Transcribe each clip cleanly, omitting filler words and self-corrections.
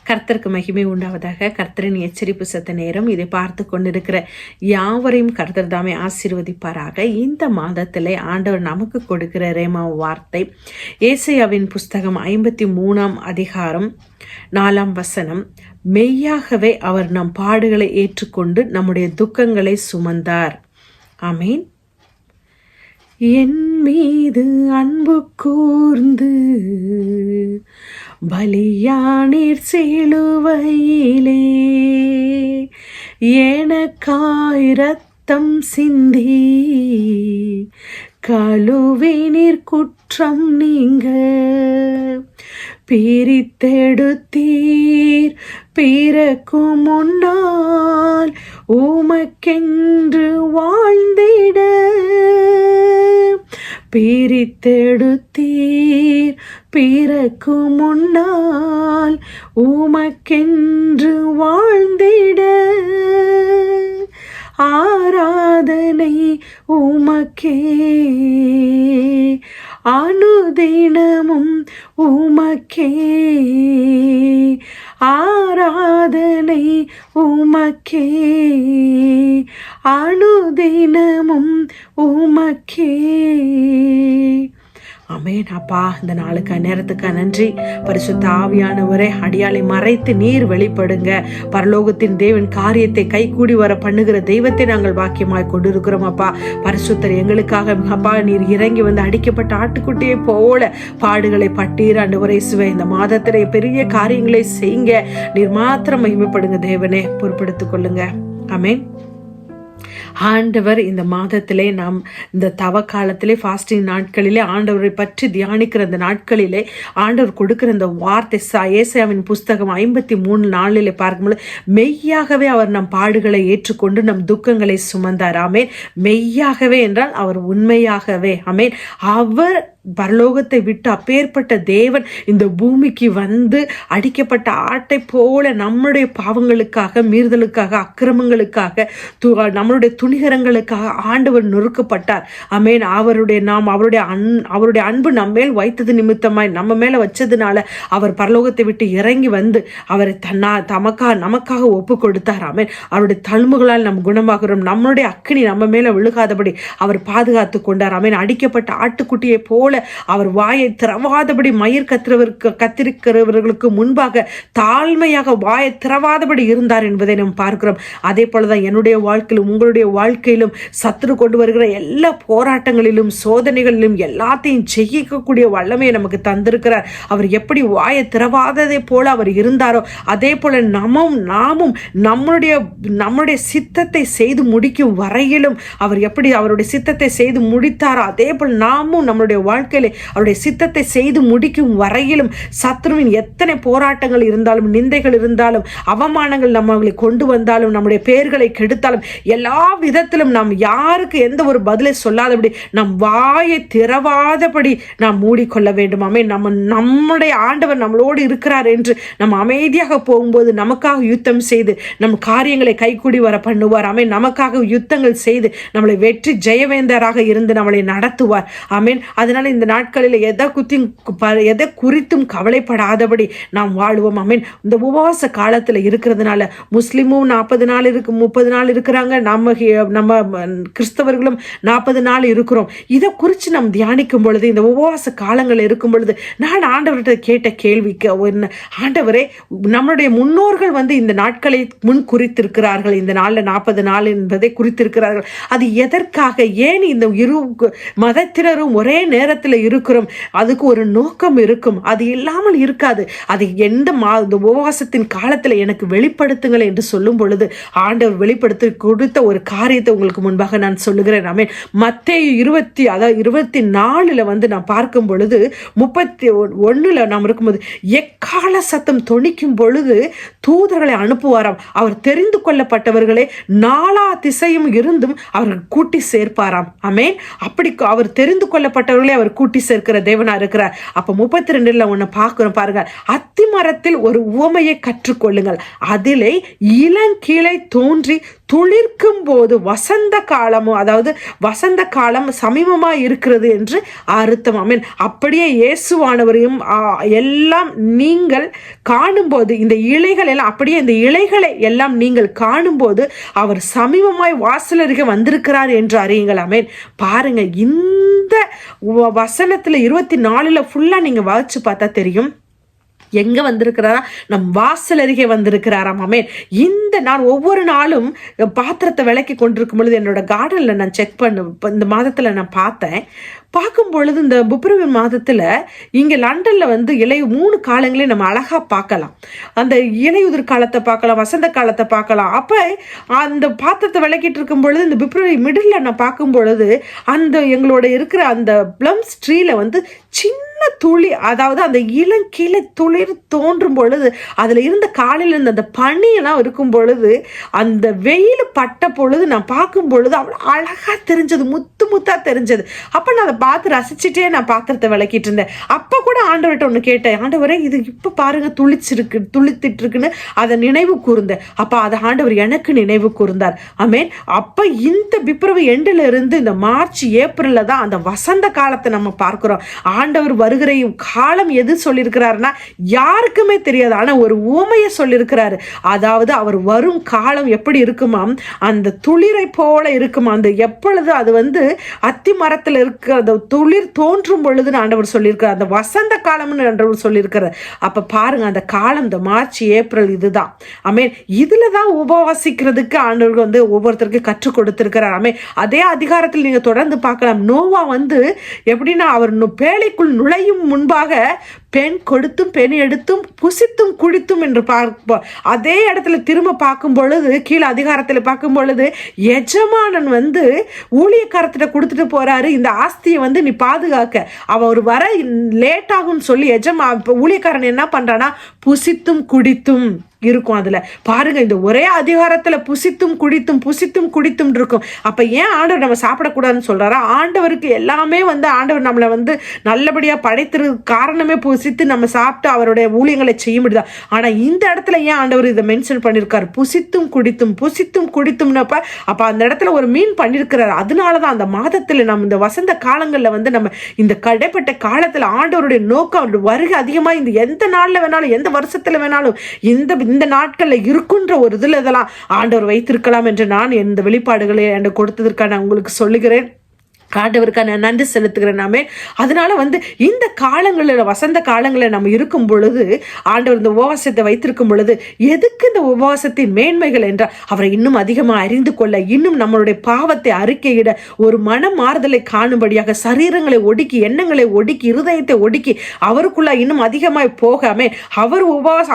கர்த்தருக்கு மகிமை உண்டாவதாக. கர்த்தரின் எச்சரிப்பு சத்த நேரம். இதை பார்த்து கொண்டிருக்கிற யாவரையும் கர்த்தர் தாமே ஆசீர்வதிப்பாராக. இந்த மாதத்திலே ஆண்டவர் நமக்கு கொடுக்கிற ரேமா வார்த்தை ஏசாயாவின் புஸ்தகம் 53ஆம் அதிகாரம் 4ஆம் வசனம். மெய்யாகவே அவர் நம் பாடுகளை ஏற்றுக்கொண்டு நம்முடைய துக்கங்களை சுமந்தார். ஆமீன். என் மீது அன்பு கூர்ந்து பலியானீர் சிலுவையிலே, எனக்காய் இரத்தம் சிந்தி கழுவினீர் குற்றம் நீங்க, பிரித்தெடுத்தீர் பிறக்கும் முன்னால் உமக்கென்று வாழ்ந்திட, பிரித்தெடுத்தீர் பிறக்கும் முன்னால் உமக்கென்று வாழ்ந்திட, ஆராதனை உமக்கே அனுதினமும் உமக்கே, ஆராதனை உமக்கே அனுதினமும் உமக்கே. ஆமென். அப்பா, இந்த நாளுக்கு நேரத்துக்கு நன்றி. பரிசுத்த ஆவியானவரே, அடியாளை மறைத்து நீர் வெளிப்படுங்க. பரலோகத்தின் தேவன் காரியத்தை கைகூடி வர பண்ணுகிற தெய்வத்தை நாங்கள் பாக்கியமாய் கொண்டிருக்கிறோம். அப்பா, பரிசுத்தர் எங்களுக்காக அப்பா நீர் இறங்கி வந்து அடிக்கப்பட்ட ஆட்டுக்குட்டியை போல பாடுகளை பட்டீர். ஆண்டவரே இயேசுவே, இந்த மாதத்திலே பெரிய காரியங்களை செய்யுங்க. நீர் மாத்திரம் மகிமைப்படுங்க தேவனே, பொறுப்பெடுத்துக் கொள்ளுங்க. ஆமென். ஆண்டவர் இந்த மாதத்திலே நாம் இந்த தவ காலத்திலே ஃபாஸ்டிங் நாட்களிலே ஆண்டவரை பற்றி தியானிக்கிற அந்த நாட்களிலே ஆண்டவர் கொடுக்கிற இந்த வார்த்தை ஏசாயாவின் புஸ்தகம் 53:4 பார்க்கும்போது, மெய்யாகவே அவர் நம் பாடுகளை ஏற்றுக்கொண்டு நம் துக்கங்களை சுமந்தார். ஆமேன். மெய்யாகவே என்றால் அவர் உண்மையாகவே. ஆமேன். அவர் பரலோகத்தை விட்டு அப்பேற்பட்ட தேவன் இந்த பூமிக்கு வந்து அடிக்கப்பட்ட ஆட்டை போல நம்முடைய பாவங்களுக்காக, மீறுதலுக்காக, அக்கிரமங்களுக்காக, நம்மளுடைய துணிகரங்களுக்காக ஆண்டவர் நொறுக்கப்பட்டார். ஆமென். அவருடைய அன்பு நம்ம மேல் வைத்தது நிமித்தமாய், நம்ம மேல வச்சதுனால அவர் பரலோகத்தை விட்டு இறங்கி வந்து அவரை நமக்காக ஒப்பு கொடுத்தார். ஆமென். அவருடைய தழும்புகளால் நாம் குணமாகிறோம். நம்மளுடைய அக்கினி நம்ம மேல விழுகாதபடி அவர் பாதுகாத்து கொண்டார். ஆமென். அடிக்கப்பட்ட ஆட்டுக்குட்டியை போல அவர் வாயை திறவாதபடி, மயிர் கத்திருக்கிறவர்களுக்கு முன்பாக தாழ்மையாக வாயை திறவாதபடி இருந்தார் என்பதை நாம் பார்க்கிறோம். அதே போலதான் என்னுடைய வாழ்க்கையிலும் உங்களுடைய வாழ்க்கையிலும் சத்துரு கொண்டு வருகிற எல்லா போராட்டங்களிலும் சோதனைகளிலும் எல்லாத்தையும் ஜெயிக்கக்கூடிய வல்லமையை நமக்கு தந்திருக்கிறார். அவர் எப்படி வாயை திறவாததை போல அவர் இருந்தாரோ, அதே போல நாமும் நம்முடைய சித்தத்தை செய்து முடிக்கும் வரையிலும் அவர் எப்படி அவருடைய சித்தத்தை செய்து முடித்தாரோ, அதே போல் நாமும் நம்முடைய வாழ்க்கையில அவருடைய சித்தத்தை செய்து முடிக்கும் வரையிலும் சத்துருவின் எத்தனை போராட்டங்கள் இருந்தாலும், நிந்தைகள் இருந்தாலும், அவமானங்கள் நம்மளை கொண்டு வந்தாலும், நம்முடைய பெயர்களை கெடுத்தாலும், எல்லா விதத்திலும் நாம் யாருக்கு எந்த ஒரு பதிலை சொல்லாதபடி, நம் வாயை திறவாதபடி நாம் மூடிக்கொள்ள வேண்டுமாமே. நம்முடைய ஆண்டவர் நம்மளோடு இருக்கிறார் என்று நம்ம அமைதியாக போகும்போது நமக்காக யுத்தம் செய்து நம் காரியங்களை கைக்கூடி வர பண்ணுவார். ஆமென். நமக்காக யுத்தங்கள் செய்து நம்மளை வெற்றி ஜெயவேந்தராக இருந்து நம்மளை நடத்துவார். ஆமென். அதனால இந்த நாட்களில் எதை குறித்தும் கவலைப்படாதபடி நாம் வாழ்வோம். ஆமென். இந்த உபவாச காலத்தில் இருக்கிறதுனால முஸ்லிமும் 40 நாள் 30 நாள் இருக்கிறாங்க, நம்ம கிறிஸ்தவர்களும் 40 நாள் இருக்கிறோம். இதை குறித்து நாம் தியானிக்கும் பொழுது, இந்த உபவாச காலங்கள் இருக்கும் பொழுது நான் ஆண்டவர்கிட்ட கேட்ட கேள்விக்கு, ஆண்டவரே, நம்மளுடைய முன்னோர்கள் இந்த நாட்களை முன் குறித்திருக்கிறார்கள், இந்த நாளில் 40 நாள் என்பதை குறித்திருக்கிறார்கள். அது எதற்காக? ஏன் இந்த இரு மதத்தினரும் ஒரே நேரத்தில் இருக்கிறோம்? அதுக்கு ஒரு நோக்கம் இருக்கும். அது இல்லாமல் இருக்காது. அது இந்த உபவாசத்தின் காலத்தில் எனக்கு வெளிப்படுத்துங்கள் என்று சொல்லும் பொழுது ஆண்டவர் வெளிப்படுத்தி கொடுத்த ஒரு காரியத்தை உங்களுக்கு முன்பாக நான் சொல்லுகிறேன். ஆமென். மத்தேயு 24 நான் பார்க்கும் பொழுது 31 நாம் இருக்கும்போது, எக்கால சத்தம் தொனிக்கும் பொழுது தூதர்களை அனுப்புவாராம். அவர் தெரிந்து கொள்ளப்பட்டவர்களை 4 திசையும் இருந்தும் அவர்கள் கூட்டி சேர்ப்பாராம். ஆமென். அப்படி அவர் தெரிந்து கொள்ளப்பட்டவர்களை அவர் கூட்டி சேர்க்கிற தேவனா இருக்கிறார். அப்ப 32 ஒன்னு பார்க்கிறோம் பாருங்க. அத்திமரத்தில் ஒரு உவமையை கற்றுக்கொள்ளுங்கள், அதிலே இளங்கீழை தோன்றி துளிர்க்கும் போது வசந்த காலமும், அதாவது வசந்த காலம் சமீபமாக இருக்கிறது என்று அர்த்தம். ஆமென். அப்படியே இயேசுவானவரையும் எல்லாம் நீங்கள் காணும்போது, இந்த இலைகள் எல்லாம் அப்படியே இந்த இலைகளை எல்லாம் நீங்கள் காணும்போது அவர் சமீபமாய் வாசலருகே வந்திருக்கிறார் என்று அறியுங்கள். ஆமென். பாருங்க, இந்த வசனத்துல 24 ஃபுல்லா நீங்க வாசிச்சு பார்த்தா தெரியும் எங்க வந்திருக்கிறாரா, நம் வாசல் அருகே வந்திருக்கிறாராம். ஆமென். நான் ஒவ்வொரு நாளும் பாத்திரத்தை விளக்கி கொண்டிருக்கும் பொழுது என்னோட கார்டன்ல நான் செக் இந்த மாதத்துல நான் பார்க்கும் பொழுது இந்த பிப்ரவரி மாதத்துல இங்க லண்டன்ல இலை 3 காலங்களையும் நம்ம அழகா பார்க்கலாம். அந்த இலையுதிர் காலத்தை பார்க்கலாம், வசந்த காலத்தை பார்க்கலாம். அப்ப அந்த பாத்திரத்தை விளக்கிட்டு இருக்கும் பொழுது இந்த பிப்ரவரி மிடில் நான் பார்க்கும் பொழுது அந்த எங்களோட இருக்கிற அந்த பிளம்ஸ் ட்ரீல சின்ன துளி, அதாவது அந்த இளங்கீழே துளிர் தோன்றும் பொழுது அதுல இருந்த காலையில இருந்த அந்த பனியெல்லாம் இருக்கும் பொழுது அந்த வெயில் பட்ட பொழுது நான் பார்க்கும் பொழுது அவ்வளோ அழகா தெரிஞ்சது, முத்து முத்தா தெரிஞ்சது. அப்ப நான் அதை பார்த்து ரசிச்சுட்டே நான் பாத்திரத்தை விளக்கிட்டு இருந்தேன். அப்ப கூட ஆண்டவர்கிட்ட ஒண்ணு கேட்டேன், ஆண்டவரே இது இப்ப பாருங்க துளித்திட்டு இருக்குன்னு அதை நினைவு கூர்ந்தேன். அப்ப அதை ஆண்டவர் எனக்கு நினைவு கூர்ந்தார். ஆமென். அப்ப இந்த பிப்ரவரி எண்டுல இருந்து இந்த மார்ச் ஏப்ரல்ல தான் அந்த வசந்த காலத்தை நம்ம பார்க்கிறோம். ஆண்டவர் வருகிற காலம் எது சொல்லியிருக்கிறாருன்னா யாருக்குமே தெரியாது. ஆனா ஒரு உவமையை சொல்லியிருக்கிறாரு. அதாவது அவர் வரும் காலம் எப்படி இருக்குமா, அந்த துளிரை போல இருக்குமா. அந்த எப்பொழுது அது அத்தி மரத்துல இருக்கிற அந்த துளிர் தோன்றும் பொழுதுன்னு ஆண்டவர் சொல்லியிருக்கிறார். அந்த வசந்த காலம்னு ஆண்டவர் சொல்லியிருக்கிறார். அப்ப பாருங்க, அந்த காலம் இந்த மார்ச் ஏப்ரல் இதுதான். ஆமென். இதுலதான் உபவாசிக்கிறதுக்கு ஆண்டவர் ஒவ்வொருத்தருக்கு கற்றுக் கொடுத்திருக்கிறார். ஆமென். அதே அதிகாரத்தில் நீங்க தொடர்ந்து பார்க்கலாம். நோவா எப்படின்னா அவர் பேழைக்குள் நுழையும் முன்பாக பெண் கொடுத்தும் பெண் எடுத்தும் புசித்தும் குடித்தும் என்று பார்ப்போம். அதே இடத்துல திரும்ப பார்க்கும் பொழுது கீழே அதிகாரத்தில் பார்க்கும் பொழுது எஜமானன் ஊழியக்காரத்திட்ட கொடுத்துட்டு போறாரு, இந்த ஆஸ்தியை நீ பாதுகாக்க, அவர் வர லேட் ஆகும் சொல்லி ஊழியக்காரன் என்ன பண்றானா புசித்தும் குடித்தும் இருக்கும். அதுல பாருங்க, இந்த ஒரே அதிகாரத்துல புசித்தும் குடித்தும் இருக்கும். அப்ப ஏன் ஆண்டவர் நம்ம சாப்பிடக்கூடாதுன்னு சொல்றாரா? ஆண்டவருக்கு எல்லாமே ஆண்டவர் நம்மளை நல்லபடியா படைத்திருக்கு காரணமே புசித்து நம்ம சாப்பிட்டு அவருடைய ஊழியங்களை செய்ய முடியுதா. ஆனா இந்த இடத்துல ஏன் ஆண்டவர் இதை மென்ஷன் பண்ணிருக்காரு, புசித்தும் குடித்தும்னப்ப அப்ப அந்த இடத்துல ஒரு மீன் பண்ணிருக்கிறாரு. அதனாலதான் அந்த மாதத்துல நம்ம இந்த வசந்த காலங்கள்ல நம்ம இந்த கடைப்பட்ட காலத்துல ஆண்டவருடைய நோக்கம், அவருடைய வருகை அதிகமா இந்த எந்த நாள்ல வேணாலும் எந்த வருஷத்துல வேணாலும் இந்த நாட்கள்ல இருக்குன்ற ஒரு இதுல இதெல்லாம் ஆண்டவர் வைத்திருக்கலாம் என்று நான் இந்த வெளிப்பாடுகளை எனக்கு கொடுத்ததற்கான உங்களுக்கு சொல்லுகிறேன். ஆண்டவருக்கு நான் நன்றி செலுத்துகிறேன். நாமே அதனால இந்த காலங்களில் வசந்த காலங்களில் நம்ம இருக்கும் பொழுது ஆண்டவர் இந்த உபவாசத்தை வைத்திருக்கும் பொழுது எதுக்கு இந்த உபவாசத்தின் மேன்மைகள் என்றால் அவரை இன்னும் அதிகமாக அறிந்து கொள்ள, இன்னும் நம்மளுடைய பாவத்தை அறிக்கையிட, ஒரு மன மாறுதலை காணும்படியாக, சரீரங்களை ஒடுக்கி, எண்ணங்களை ஒடுக்கி, இருதயத்தை ஒடுக்கி அவருக்குள்ள இன்னும் அதிகமாய் போகாமே அவர்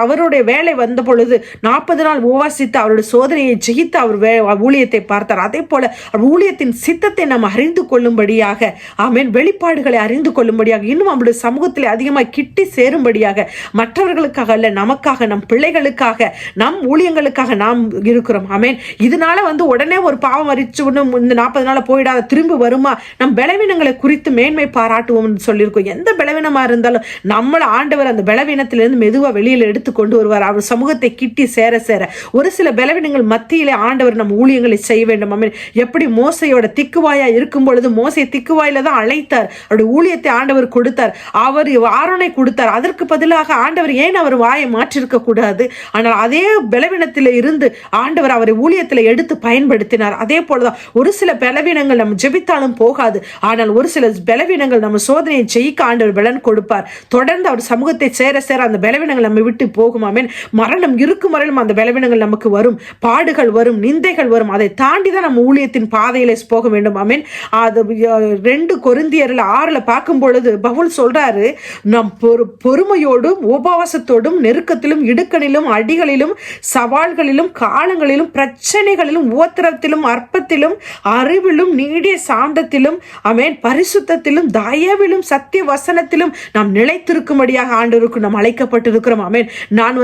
அவருடைய வேலை வந்த பொழுது 40 நாள் உபவாசித்து அவருடைய சோதனையை ஜெயித்து அவர் ஊழியத்தை பார்த்தார். அதே போல ஊழியத்தின் சித்தத்தை நாம் அறிந்து கொள்ள கொள்ளும்படியாக, ஆமென், வெளிப்பாடுகளை அறிந்து கொள்ளும்படியாக, இன்னும் நம்முடைய சமூகத்தில் அதிகமாக கிட்டி சேரும்படியாக, மற்றவர்களுக்காக அல்ல, நமக்காக, நம் பிள்ளைகளுக்காக, நம் ஊழியங்களுக்காக நாம் இருக்கிறோம். ஆமென். இதனால உடனே ஒரு பாவம் அரிச்சு இந்த 40 நாள் போயிடாத திரும்பி வருமா, நம் பலவீனங்களை குறித்து மேன்மை பாராட்டுவோம் சொல்லியிருக்கோம். எந்த பலவீனமா இருந்தாலும் நம்மள ஆண்டவர் அந்த பலவீனத்திலிருந்து மெதுவா வெளியில எடுத்து கொண்டு வருவார். அவர் சமூகத்தை கிட்டி சேர சேர ஒரு சில பலவீனங்கள் மத்தியிலே ஆண்டவர் நம் ஊழியங்களை செய்ய வேண்டும். ஆமென். எப்படி மோசையோட திக்குவாயா இருக்கும் பொழுது மோசை திக்குவாயில தான் அழைத்தார், அவருடைய ஊழியத்தை ஆண்டவர் கொடுத்தார், அவர் ஆரோனை கொடுத்தார். அதற்கு பதிலாக ஆண்டவர் ஏன் அவர் வாயை மாற்றிருக்க கூடாது? ஆனால் அதே பலவீனத்தில் இருந்து ஆண்டவர் அவரை ஊழியத்தில் எடுத்து பயன்படுத்தினார். அதே போலதான் ஒரு சில பலவீனங்கள் நம்ம ஜெபித்தாலும் போகாது, ஆனால் ஒரு சில பலவீனங்கள் நம்ம சோதனையை ஜெயிக்க ஆண்டவர் பலன் கொடுப்பார். தொடர்ந்து அவர் சமூகத்தை சேர சேர அந்த பலவீனங்கள் நம்ம விட்டு போகும். ஆமென். மரணம் இருக்கும் வரையிலும் அந்த பலவீனங்கள் நமக்கு வரும், பாடுகள் வரும், நிந்தைகள் வரும். அதை தாண்டி தான் நம்ம ஊழியத்தின் பாதையில போக வேண்டும். ஆமென். அது 2 கொரிந்தியர்ல 6 பார்க்கும் பொழுது பவுல் சொல்றாரு, நம் பொறுமையோடும் உபவாசத்தோடும் நெருக்கத்திலும் இடுக்கணிலும் அடிகளிலும் சவால்களிலும் காலங்களிலும் பிரச்சனைகளிலும் உத்தரத்திலும் அற்பத்திலும் அறிவிலும் நீடிய சாந்தத்திலும், ஆமென், பரிசுத்தத்திலும் தயவிலும் சத்திய வசனத்திலும் நாம் நிலைத்திருக்கும்படியாக ஆண்டவருக்கு நாம் அழைக்கப்பட்டிருக்கிறோம். ஆமென். நான்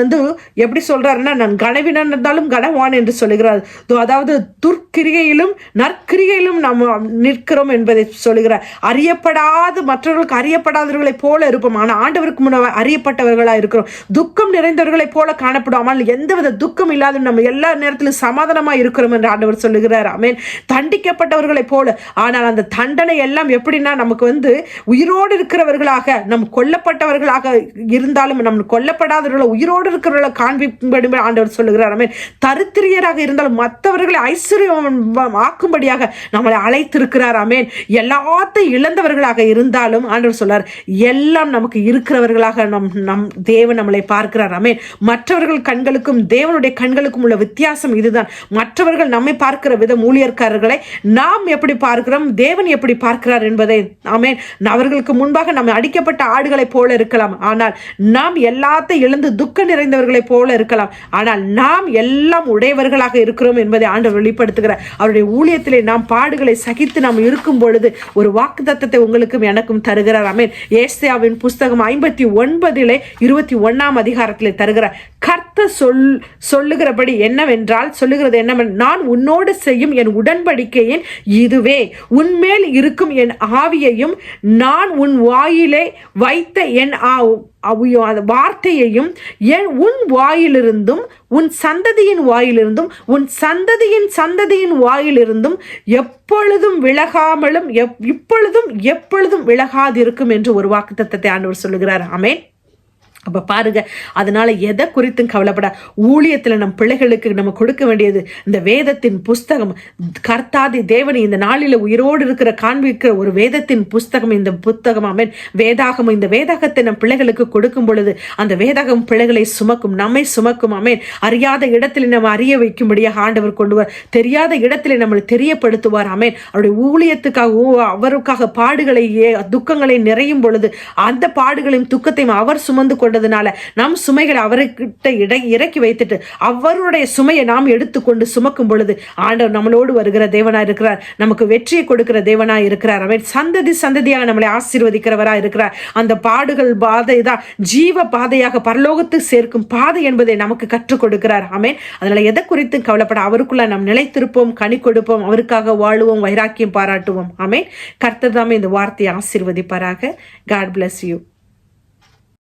எப்படி சொல்றாருன்னா, நான் கனவினன் இருந்தாலும் கனவான் என்று சொல்லுகிறார். அதாவது துர்க்கிரிகையிலும் நற்கிரிகையிலும் நாம் நிற்கிறோம் என்பதை சொல்லுகிறார். அறியப்படாத மற்றவர்களுக்கு அறியப்படாதவர்களைப் போல இருப்போம், ஆனால் ஆண்டவருக்கு முன்ன அறியப்பட்டவர்களா இருக்கிறோம். துக்கம் நிறைந்தவர்களைப் போல காணப்படுவாமல் எந்தவித துக்கம் இல்லாத நம்ம எல்லா நேரத்திலும் சமாதானமா இருக்கிறோம் என்று ஆண்டவர் சொல்லுகிறார். ஆமென். தண்டிக்கப்பட்டவர்களைப் போல, ஆனால் அந்த தண்டனை எல்லாம் எப்படின்னா நமக்கு உயிரோடு இருக்கிறவர்களாக, நம் கொல்லப்பட்டவர்களாக இருந்தாலும் நம்ம கொல்லப்படாதவர்களை உயிரோடு இருக்கிறவர்களை காண்பிக்கும்படி ஆண்டவர் சொல்லுகிறார். ஆமென். தரித்திரியராக இருந்தாலும் மற்றவர்களை ஐஸ்வர்யம் ஆக்கும்படியாக நம்மளை அழைத்திருக்கிறார். ஆமென். எல்லாத்தையும் இழந்தவர்களாக இருந்தாலும் ஆண்டவர் சொல்றார், எல்லாம் நமக்கு இருக்கிறவர்களாக நம் தேவன் நம்மளை பார்க்கிறார். ஆமென். மற்றவர்கள் கண்களுக்கும் தேவனுடைய கண்களுக்கும் உள்ள வித்தியாசம் இதுதான். மற்றவர்கள் நம்மை பார்க்கிற விதம், ஊழியர்காரர்களை நாம் எப்படி பார்க்கிறோம், தேவன் எப்படி பார்க்கிறார் என்பதை, ஆமென், அவர்களுக்கு முன்பாக நம்ம அடிக்கப்பட்ட ஆடுகளை போல இருக்கலாம், ஆனால் நாம் எல்லாத்தையும் இழந்து துக்க நிறைந்தவர்களை போல இருக்கலாம், ஆனால் நாம் எல்லாம் உடையவர்களாக இருக்கிறோம் என்பதை ஆண்டவர் வெளிப்படுத்துகிறார். அவருடைய ஊழியத்திலே நாம் பாடுகளை சகித்து நாம் இருக்கும் பொழுது ஒரு வாக்குத்தத்தத்தை உங்களுக்கும் எனக்கும் தருகிறார். ஆமென். ஏசாயாவின் புஸ்தகம் 59 21 அதிகாரத்திலே தருகிறார். கர்த்தர் சொல்லுகிறது என்னவென்றால், நான் உன்னோடு செய்யும் என் உடன்படிக்கையின் இதுவே, உன்மேல் இருக்கும் என் ஆவியையும் நான் உன் வாயிலே வைத்த என் வார்த்தையையும் உன் வாயிலிருந்தும் உன் சந்ததியின் வாயிலிருந்தும் உன் சந்ததியின் வாயிலிருந்தும் எப்பொழுதும் விலகாமலும் இப்பொழுதும் எப்பொழுதும் விலகாதிருக்கும் என்று ஒரு வாக்குத்தத்தத்தை ஆண்டவர் சொல்லுகிறார். ஆமென். அப்போ பாருங்க, அதனால எதை குறித்தும் கவலைப்பட, ஊழியத்தில் நம் பிள்ளைகளுக்கு நம்ம கொடுக்க வேண்டியது இந்த வேதத்தின் புஸ்தகம். கர்த்தாதி தேவனை இந்த நாளில் உயிரோடு இருக்கிற காண்பிக்கிற ஒரு வேதத்தின் புஸ்தகம் இந்த புத்தகம். ஆமென். வேதாகமம். இந்த வேதாகத்தை நம் பிள்ளைகளுக்கு கொடுக்கும் பொழுது அந்த வேதாகம் பிள்ளைகளை சுமக்கும், நம்மை சுமக்கும். ஆமென். அறியாத இடத்துல நம்ம அறிய வைக்கும்படியாக ஆண்டவர் கொண்டுவார், தெரியாத இடத்துல நம்மளை தெரியப்படுத்துவார். ஆமென். அவருடைய ஊழியத்துக்காக அவருக்காக பாடுகளை துக்கங்களை நிறையும் பொழுது அந்த பாடுகளையும் துக்கத்தையும் அவர் சுமந்து கொண்டதுனால நம் சுமைகளை அவர்கிட்ட இறக்கி வைத்துட்டு அவருடைய சுமையை நாம் எடுத்துக்கொண்டு சுமக்கும் பொழுது ஆண்டவர் நம்மளோடு வருகிற தேவனாய் இருக்கிறார், நமக்கு வெற்றியை கொடுக்கிற தேவனாய் இருக்கிறார். அவன் சந்ததியாக நம்மளை ஆசீர்வதிக்கிறவராய் இருக்கிறார். அந்த பாடுகள் பாதை தான் ஜீவ பாதையாக பரலோகத்துக்கு சேர்க்கும் பாதை என்பதை நமக்கு கற்றுக் கொடுக்கிறார். ஆமென். அதனால எதை குறித்து கவலைப்பட, அவருக்குள்ள நாம் நிலைத்திருப்போம், கனி கொடுப்போம், அவருக்காக வாழுவோம், வைராக்கியம் பாராட்டுவோம். ஆமென். கர்த்தர் தாமே இந்த வார்த்தையை ஆசீர்வதிப்பாராக. God bless you.